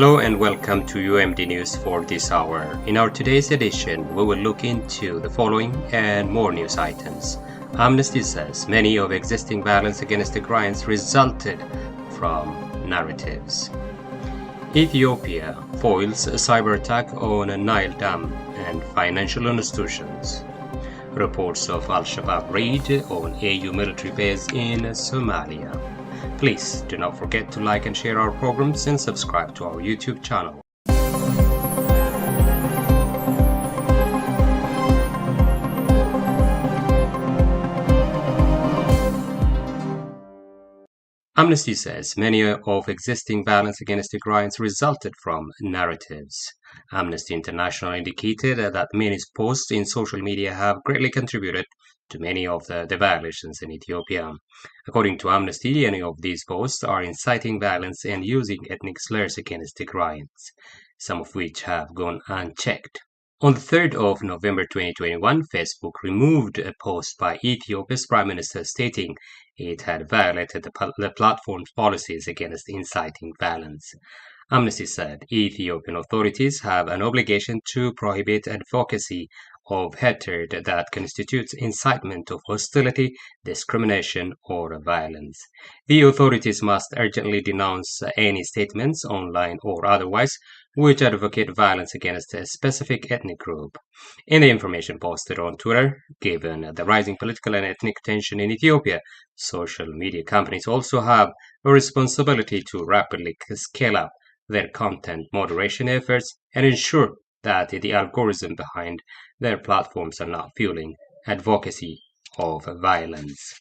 Hello and welcome to UMD News for this hour. In our today's edition, we will look into the following and more news items. Amnesty says many of existing violence against Tigrayans resulted from narratives. Ethiopia foils a cyber attack on a Nile Dam and financial institutions. Reports of Al-Shabaab raid on AU military base in Somalia. Please do not forget to like and share our programs and subscribe to our YouTube channel. Amnesty says many of existing violence against Tigrayans resulted from narratives. Amnesty International indicated that many posts in social media have greatly contributed to many of the violations in Ethiopia. According to Amnesty, any of these posts are inciting violence and using ethnic slurs against Tigrayans, some of which have gone unchecked. On the 3rd of November 2021, Facebook removed a post by Ethiopia's Prime Minister stating it had violated the platform's policies against inciting violence. Amnesty said Ethiopian authorities have an obligation to prohibit advocacy of hatred that constitutes incitement of hostility, discrimination, or violence. The authorities must urgently denounce any statements, online or otherwise, which advocate violence against a specific ethnic group. In the information posted on Twitter, given the rising political and ethnic tension in Ethiopia, social media companies also have a responsibility to rapidly scale up their content moderation efforts and ensure that the algorithm behind their platforms are not fueling advocacy of violence.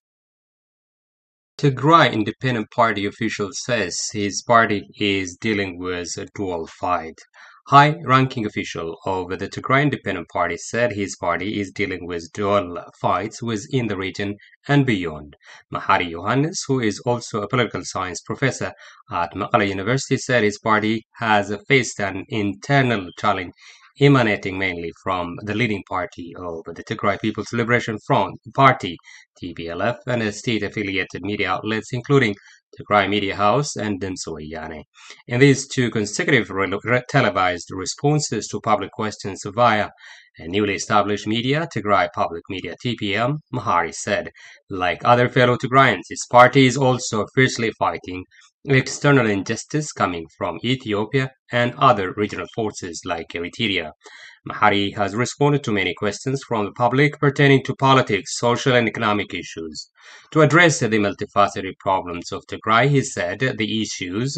Tigray Independent Party official says his party is dealing with a dual fight. High-ranking official of the Tigray Independent Party said his party is dealing with dual fights within the region and beyond. Mahari Yohannes, who is also a political science professor at Maqala University, said his party has faced an internal challenge emanating mainly from the leading party of the Tigray People's Liberation Front Party, TPLF, and state-affiliated media outlets including Tigray Media House and Dimtsi Weyane. In these two consecutive televised responses to public questions via a newly established media, Tigray Public Media TPM, Mahari said, like other fellow Tigrayans, his party is also fiercely fighting external injustice coming from Ethiopia and other regional forces like Eritrea. Mahari has responded to many questions from the public pertaining to politics, social and economic issues. To address the multifaceted problems of Tigray, he said the issues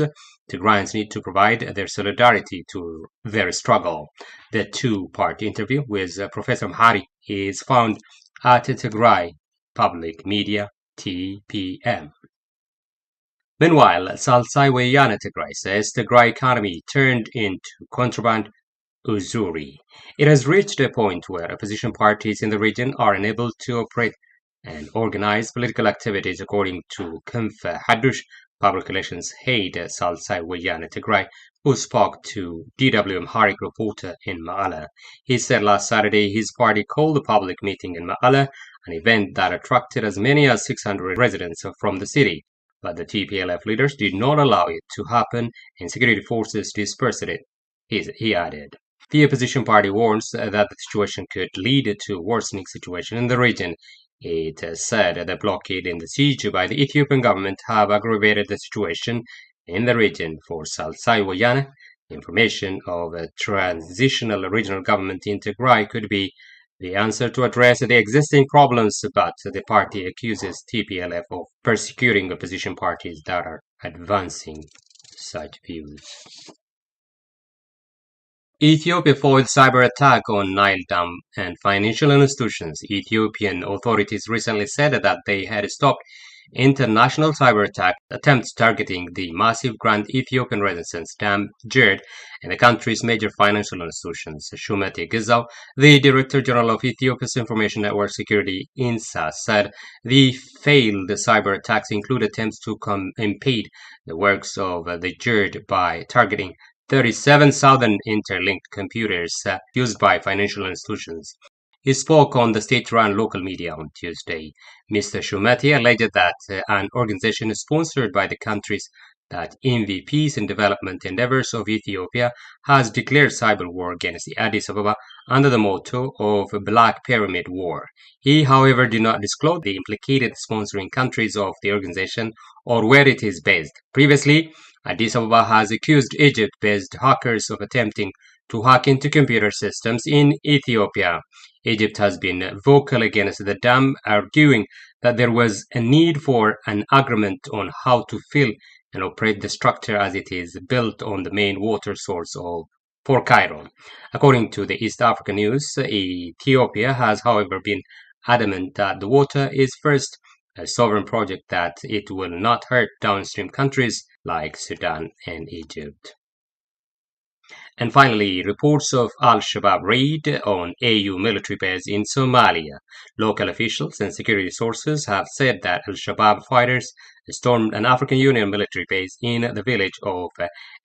Tigrayans need to provide their solidarity to their struggle. The two-part interview with Professor Mahari is found at Tigray Public Media TPM. Meanwhile, Salsai Weyane Tigray says Tigray economy turned into contraband usury. It has reached a point where opposition parties in the region are unable to operate and organize political activities, according to Kinfa Hadush, public relations head Salsai Weyane Tigray, who spoke to DW Amharic reporter in Maqala. He said last Saturday his party called a public meeting in Maqala, an event that attracted as many as 600 residents from the city. But the TPLF leaders did not allow it to happen and security forces dispersed it, he added. The opposition party warns that the situation could lead to a worsening situation in the region. It said the blockade and the siege by the Ethiopian government have aggravated the situation in the region. For Salsai Weyane, information of a transitional regional government in Tigray could be the answer to address the existing problems, but the party accuses TPLF of persecuting opposition parties that are advancing such views. Ethiopia foiled cyber attack on Nile Dam and financial institutions. Ethiopian authorities recently said that they had stopped international cyber attack attempts targeting the massive Grand Ethiopian Renaissance Dam Gerd and the country's major financial institutions. Shumeti Gizaw, the Director General of Ethiopia's Information Network Security INSA, said the failed cyber attacks include attempts to impede the works of the Gerd by targeting 37,000 interlinked computers used by financial institutions. He spoke on the state-run local media on Tuesday. Mr. Shumeti alleged that an organization sponsored by the country's that MV Peace and Development Endeavors of Ethiopia has declared cyber war against Addis Ababa under the motto of Black Pyramid War. He, however, did not disclose the implicated sponsoring countries of the organization or where it is based. Previously, Addis Ababa has accused Egypt-based hackers of attempting to hack into computer systems in Ethiopia. Egypt has been vocal against the dam, arguing that there was a need for an agreement on how to fill and operate the structure as it is built on the main water source for Cairo. According to the East African News, Ethiopia has, however, been adamant that the water is first a sovereign project, that it will not hurt downstream countries like Sudan and Egypt. And finally, reports of Al-Shabaab raid on AU military base in Somalia. Local officials and security sources have said that Al-Shabaab fighters stormed an African Union military base in the village of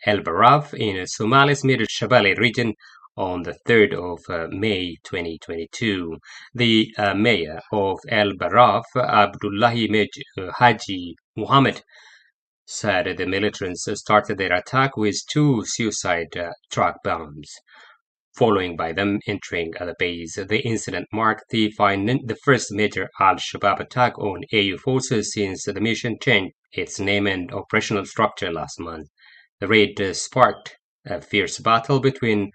El Baraf in Somalia's Mid-Shabelle region on the 3rd of May 2022. The mayor of El Baraf, Abdullahi Haji Muhammad, said the militants started their attack with 2 suicide truck bombs, following by them entering the base. The incident marked the first major Al-Shabaab attack on AU forces since the mission changed its name and operational structure last month. The raid sparked a fierce battle between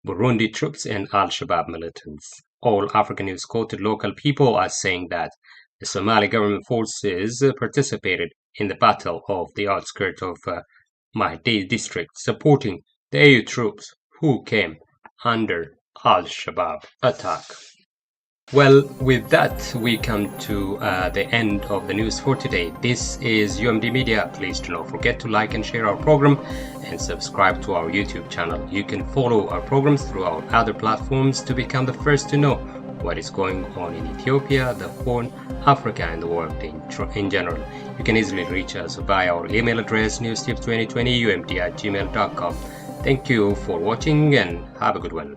Burundi troops and Al-Shabaab militants. All African News quoted local people as saying that the Somali government forces participated in the battle of the outskirts of Mahdi district, supporting the AU troops who came under Al-Shabaab attack. Well, with that, we come to the end of the news for today. This is UMD Media. Please do not forget to like and share our program and subscribe to our YouTube channel. You can follow our programs through our other platforms to become the first to know what is going on in Ethiopia, the Horn, Africa, and the world in general. You can easily reach us via our email address newstips2020umd@gmail.com. Thank you for watching and have a good one.